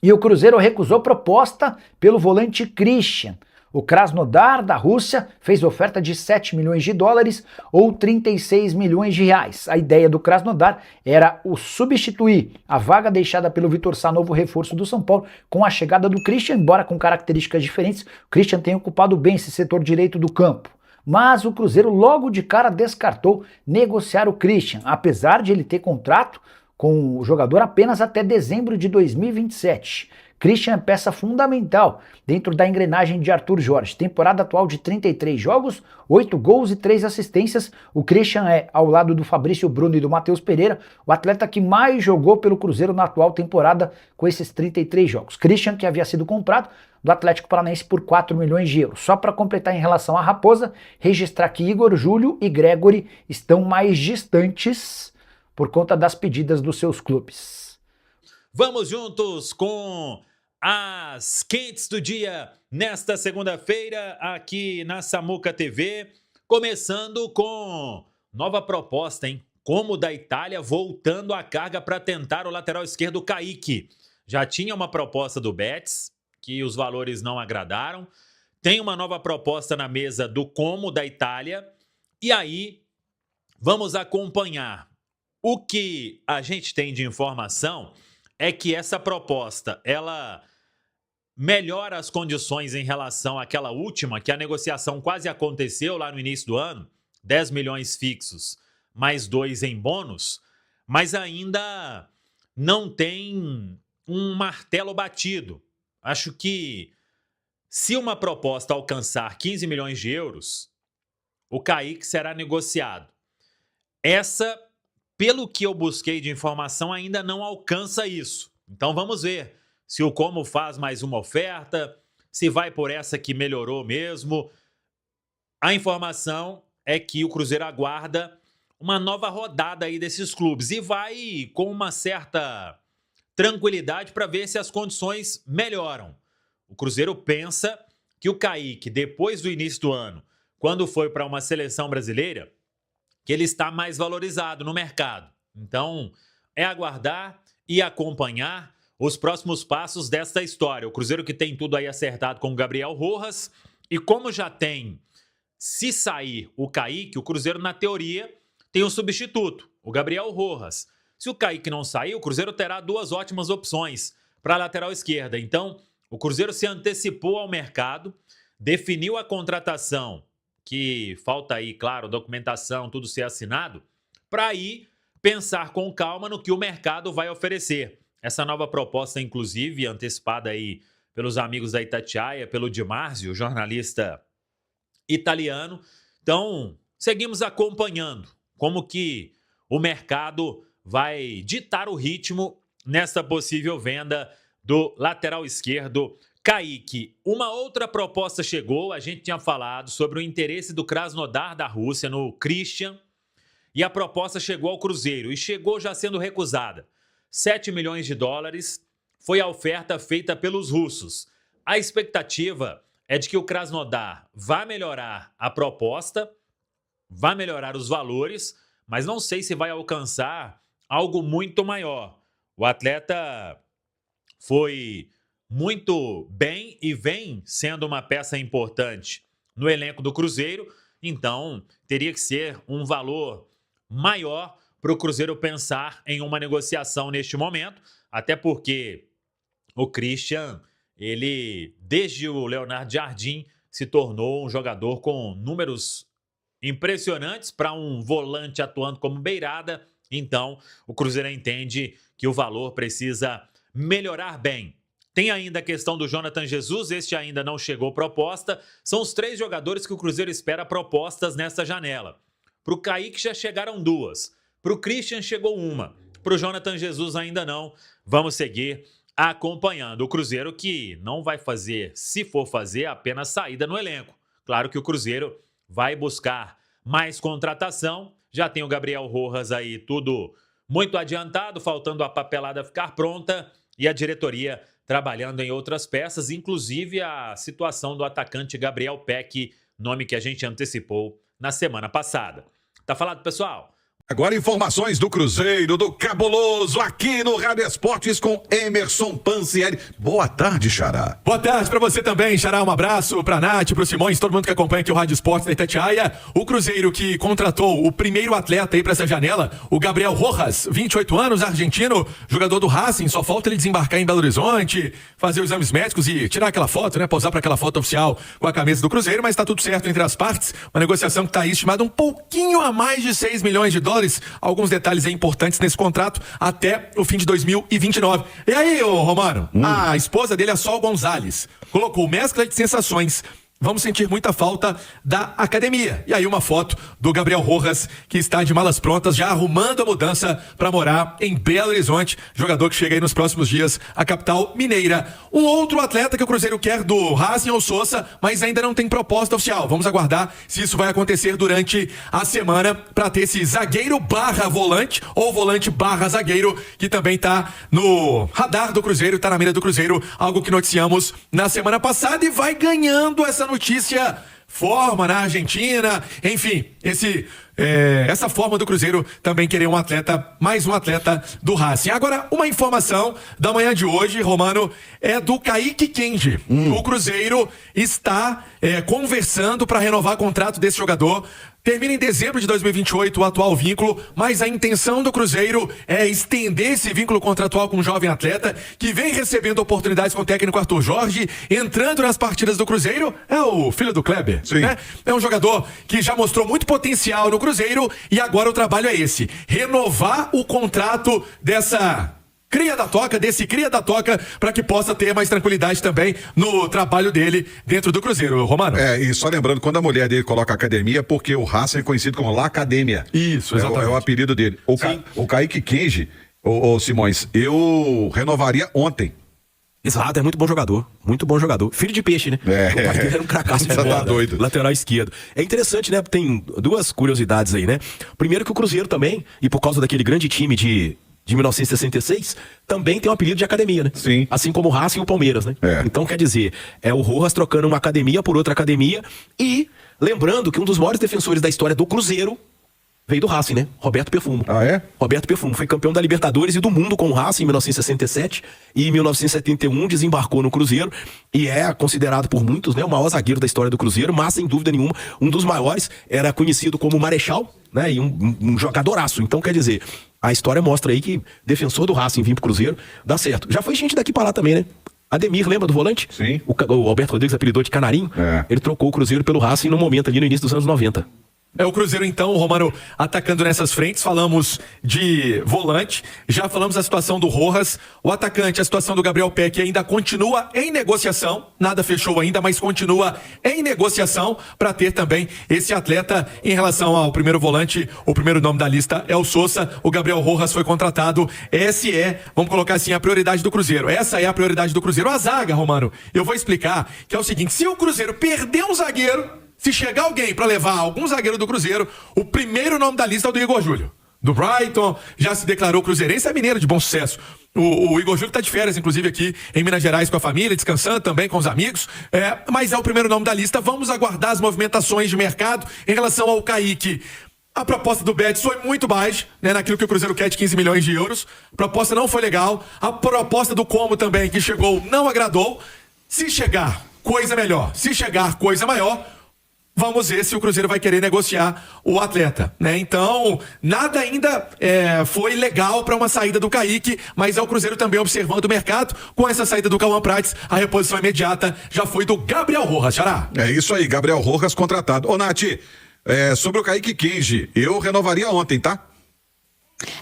E o Cruzeiro recusou proposta pelo volante Christian. O Krasnodar da Rússia fez oferta de 7 milhões de dólares ou 36 milhões de reais. A ideia do Krasnodar era o substituir a vaga deixada pelo Vitor Sá, novo reforço do São Paulo, com a chegada do Christian, embora com características diferentes. O Christian tem ocupado bem esse setor direito do campo. Mas o Cruzeiro logo de cara descartou negociar o Christian, apesar de ele ter contrato com o jogador apenas até dezembro de 2027. Christian é peça fundamental dentro da engrenagem de Arthur Jorge. Temporada atual de 33 jogos, 8 gols e 3 assistências. O Christian é, ao lado do Fabrício Bruno e do Matheus Pereira, o atleta que mais jogou pelo Cruzeiro na atual temporada com esses 33 jogos. Christian, que havia sido comprado do Atlético Paranaense por 4 milhões de euros. Só para completar em relação à Raposa, registrar que Igor, Júlio e Gregory estão mais distantes por conta das pedidas dos seus clubes. Vamos juntos com as quentes do dia nesta segunda-feira aqui na Samuca TV, começando com nova proposta, hein? Como da Itália voltando a carga para tentar o lateral esquerdo Kaique. Já tinha uma proposta do Betis, que os valores não agradaram. Tem uma nova proposta na mesa do Como da Itália. E aí, vamos acompanhar. O que a gente tem de informação é que essa proposta, ela melhora as condições em relação àquela última, que a negociação quase aconteceu lá no início do ano, 10 milhões fixos, mais 2 em bônus, mas ainda não tem um martelo batido. Acho que se uma proposta alcançar 15 milhões de euros, o Kaique será negociado. Essa, pelo que eu busquei de informação, ainda não alcança isso. Então vamos ver se o Como faz mais uma oferta, se vai por essa que melhorou mesmo. A informação é que o Cruzeiro aguarda uma nova rodada aí desses clubes e vai com uma certa tranquilidade para ver se as condições melhoram. O Cruzeiro pensa que o Kaique, depois do início do ano, quando foi para uma seleção brasileira, que ele está mais valorizado no mercado. Então, é aguardar e acompanhar os próximos passos desta história. O Cruzeiro que tem tudo aí acertado com o Gabriel Rojas, e como já tem, se sair o Kaique, o Cruzeiro, na teoria, tem um substituto, o Gabriel Rojas. Se o Kaique não sair, o Cruzeiro terá 2 ótimas opções para a lateral esquerda. Então, o Cruzeiro se antecipou ao mercado, definiu a contratação, que falta aí, claro, documentação, tudo ser assinado, para aí pensar com calma no que o mercado vai oferecer. Essa nova proposta, inclusive, antecipada aí pelos amigos da Itatiaia, pelo Di Marzio, jornalista italiano. Então, seguimos acompanhando como que o mercado vai ditar o ritmo nessa possível venda do lateral esquerdo Kaique. Uma outra proposta chegou, a gente tinha falado sobre o interesse do Krasnodar da Rússia no Christian, e a proposta chegou ao Cruzeiro, e chegou já sendo recusada. 7 milhões de dólares foi a oferta feita pelos russos. A expectativa é de que o Krasnodar vá melhorar a proposta, vai melhorar os valores, mas não sei se vai alcançar algo muito maior. O atleta foi muito bem e vem sendo uma peça importante no elenco do Cruzeiro, então teria que ser um valor maior para o Cruzeiro pensar em uma negociação neste momento, até porque o Christian, ele, desde o Leonardo Jardim, se tornou um jogador com números impressionantes para um volante atuando como beirada. Então, o Cruzeiro entende que o valor precisa melhorar bem. Tem ainda a questão do Jonathan Jesus, este ainda não chegou proposta. São os 3 jogadores que o Cruzeiro espera propostas nesta janela. Para o Kaique já chegaram 2. Para o Christian chegou 1. Para o Jonathan Jesus ainda não. Vamos seguir acompanhando. O Cruzeiro que não vai fazer, se for fazer, apenas saída no elenco. Claro que o Cruzeiro vai buscar mais contratação. Já tem o Gabriel Rojas aí, tudo muito adiantado, faltando a papelada ficar pronta. E a diretoria trabalhando em outras peças, inclusive a situação do atacante Gabriel Peck, nome que a gente antecipou na semana passada. Tá falado, pessoal? Agora informações do Cruzeiro, do Cabuloso, aqui no Rádio Esportes com Emerson Pansieri. Boa tarde, Xará. Boa tarde pra você também, Xará. Um abraço pra Nath, pro Simões, todo mundo que acompanha aqui o Rádio Esportes da Itatiaia. O Cruzeiro que contratou o primeiro atleta aí pra essa janela, o Gabriel Rojas, 28 anos, argentino, jogador do Racing. Só falta ele desembarcar em Belo Horizonte, fazer os exames médicos e tirar aquela foto, né? Posar pra aquela foto oficial com a camisa do Cruzeiro, mas tá tudo certo entre as partes. Uma negociação que tá aí estimada um pouquinho a mais de 6 milhões de dólares. Alguns detalhes aí importantes nesse contrato até o fim de 2029. E aí, ô Romano, a esposa dele, a Sol Gonzalez, colocou mescla de sensações. Vamos sentir muita falta da academia. E aí uma foto do Gabriel Rojas, que está de malas prontas, já arrumando a mudança para morar em Belo Horizonte. Jogador que chega aí nos próximos dias à capital mineira. Um outro atleta que o Cruzeiro quer do Racing é o Sousa, mas ainda não tem proposta oficial. Vamos aguardar se isso vai acontecer durante a semana para ter esse zagueiro barra volante, ou volante barra zagueiro, que também está no radar do Cruzeiro, está na mira do Cruzeiro, algo que noticiamos na semana passada e vai ganhando essa notícia forma na Argentina, enfim, essa forma do Cruzeiro também querer um atleta, mais um atleta do Racing. Agora, uma informação da manhã de hoje, Romano, é do Kaique Kenji. O Cruzeiro está conversando para renovar o contrato desse jogador. Termina em dezembro de 2028 o atual vínculo, mas a intenção do Cruzeiro é estender esse vínculo contratual com um jovem atleta que vem recebendo oportunidades com o técnico Arthur Jorge, entrando nas partidas do Cruzeiro, é o filho do Kleber, né? É um jogador que já mostrou muito potencial no Cruzeiro e agora o trabalho é esse, renovar o contrato desse cria da toca, para que possa ter mais tranquilidade também no trabalho dele dentro do Cruzeiro, Romano. E só lembrando, quando a mulher dele coloca academia, porque o Racing é conhecido como La Academia. Isso, exatamente. É o apelido dele. O Kaique Kenji, ô Simões, eu renovaria ontem. Exato, é muito bom jogador. Filho de peixe, né? O pai dele era um cracaço de Você bola, tá doido. lateral esquerdo. É interessante, né? Tem duas curiosidades aí, né? Primeiro que o Cruzeiro também, e por causa daquele grande time de 1966, também tem um apelido de academia, né? Sim. Assim como o Racing e o Palmeiras, né? Então, quer dizer, é o Rojas trocando uma academia por outra academia. E lembrando que um dos maiores defensores da história do Cruzeiro veio do Racing, né? Roberto Perfumo. Ah, é? Roberto Perfumo foi campeão da Libertadores e do mundo com o Racing em 1967 e em 1971 desembarcou no Cruzeiro e é considerado por muitos, né, o maior zagueiro da história do Cruzeiro, mas sem dúvida nenhuma um dos maiores, era conhecido como Marechal, né? E um jogadoraço. Então, quer dizer, a história mostra aí que defensor do Racing vir pro Cruzeiro dá certo. Já foi gente daqui pra lá também, né? Ademir, lembra do volante? Sim. O Alberto Rodrigues apelidou de Canarinho. Ele trocou o Cruzeiro pelo Racing no momento ali no início dos anos 90. É o Cruzeiro então, o Romano atacando nessas frentes. Falamos de volante, já falamos da situação do Rojas, o atacante, a situação do Gabriel Peck ainda continua em negociação, nada fechou ainda, mas continua em negociação para ter também esse atleta. Em relação ao primeiro volante, o primeiro nome da lista é o Sousa, o Gabriel Rojas foi contratado. Vamos colocar assim, a prioridade do Cruzeiro. Essa é a prioridade do Cruzeiro. A zaga, Romano, eu vou explicar que é o seguinte: se o Cruzeiro perder um zagueiro, se chegar alguém para levar algum zagueiro do Cruzeiro, o primeiro nome da lista é o do Igor Júlio. Do Brighton, já se declarou cruzeirense, é mineiro de bom sucesso. O Igor Júlio tá de férias, inclusive, aqui em Minas Gerais com a família, descansando também com os amigos. Mas é o primeiro nome da lista. Vamos aguardar as movimentações de mercado em relação ao Kaique. A proposta do Betis foi muito baixa, né, naquilo que o Cruzeiro quer de 15 milhões de euros. A proposta não foi legal. A proposta do Como também, que chegou, não agradou. Se chegar coisa melhor, se chegar coisa maior, vamos ver se o Cruzeiro vai querer negociar o atleta, né? Então, nada ainda foi legal para uma saída do Kaique, mas é o Cruzeiro também observando o mercado. Com essa saída do Cauã Prates, a reposição imediata já foi do Gabriel Rojas, Xará. É isso aí, Gabriel Rojas contratado. Ô, Nath, sobre o Kaique Kenji, eu renovaria ontem, tá?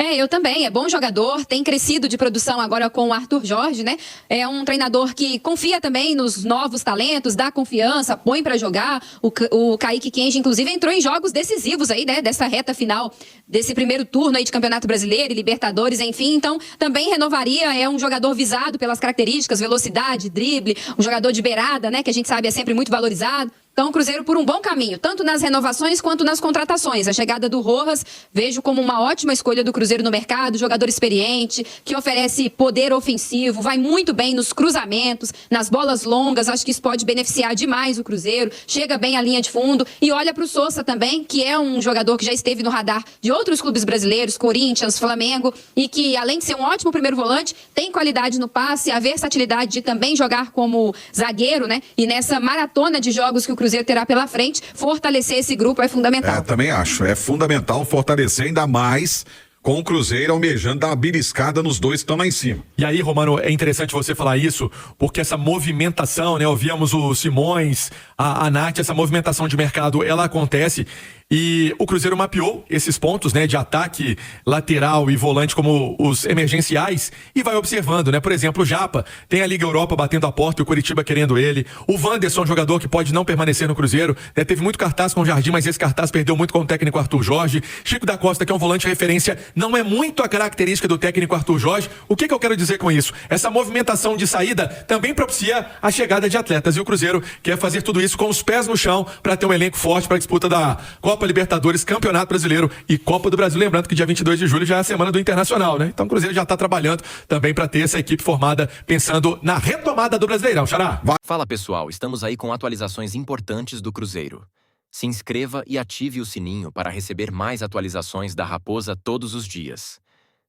Eu também. É bom jogador, tem crescido de produção agora com o Arthur Jorge, né? É um treinador que confia também nos novos talentos, dá confiança, põe pra jogar. O Kaique Kenji, inclusive, entrou em jogos decisivos aí, né? Dessa reta final, desse primeiro turno aí de Campeonato Brasileiro e Libertadores, enfim. Então, também renovaria. É um jogador visado pelas características, velocidade, drible, um jogador de beirada, né? Que a gente sabe é sempre muito valorizado. Então o Cruzeiro por um bom caminho, tanto nas renovações quanto nas contratações. A chegada do Rojas vejo como uma ótima escolha do Cruzeiro no mercado, jogador experiente, que oferece poder ofensivo, vai muito bem nos cruzamentos, nas bolas longas, acho que isso pode beneficiar demais o Cruzeiro, chega bem à linha de fundo e olha para o Sousa também, que é um jogador que já esteve no radar de outros clubes brasileiros, Corinthians, Flamengo, e que além de ser um ótimo primeiro volante, tem qualidade no passe, a versatilidade de também jogar como zagueiro, né? E nessa maratona de jogos que o Cruzeiro terá pela frente, fortalecer esse grupo é fundamental. Também acho. É fundamental fortalecer ainda mais com o Cruzeiro almejando dar uma beliscada nos dois que estão lá em cima. E aí, Romano, é interessante você falar isso, porque essa movimentação, né? Ouvíamos o Simões, a Nath, essa movimentação de mercado, ela acontece. E o Cruzeiro mapeou esses pontos, né, de ataque, lateral e volante como os emergenciais e vai observando, né? Por exemplo, o Japa tem a Liga Europa batendo a porta e o Curitiba querendo ele. O Wanderson, jogador que pode não permanecer no Cruzeiro, né, teve muito cartaz com o Jardim, mas esse cartaz perdeu muito com o técnico Arthur Jorge. Chico da Costa, que é um volante de referência, não é muito a característica do técnico Arthur Jorge. O que eu quero dizer com isso? Essa movimentação de saída também propicia a chegada de atletas e o Cruzeiro quer fazer tudo isso com os pés no chão para ter um elenco forte para a disputa da Copa Libertadores, Campeonato Brasileiro e Copa do Brasil. Lembrando que dia 22 de julho já é a semana do Internacional, né? Então o Cruzeiro já está trabalhando também para ter essa equipe formada pensando na retomada do Brasileirão, Xará. Fala pessoal, estamos aí com atualizações importantes do Cruzeiro. Se inscreva e ative o sininho para receber mais atualizações da Raposa todos os dias.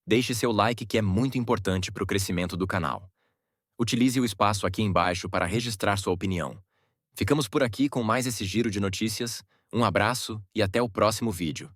Deixe seu like que é muito importante para o crescimento do canal. Utilize o espaço aqui embaixo para registrar sua opinião. Ficamos por aqui com mais esse giro de notícias. Um abraço e até o próximo vídeo.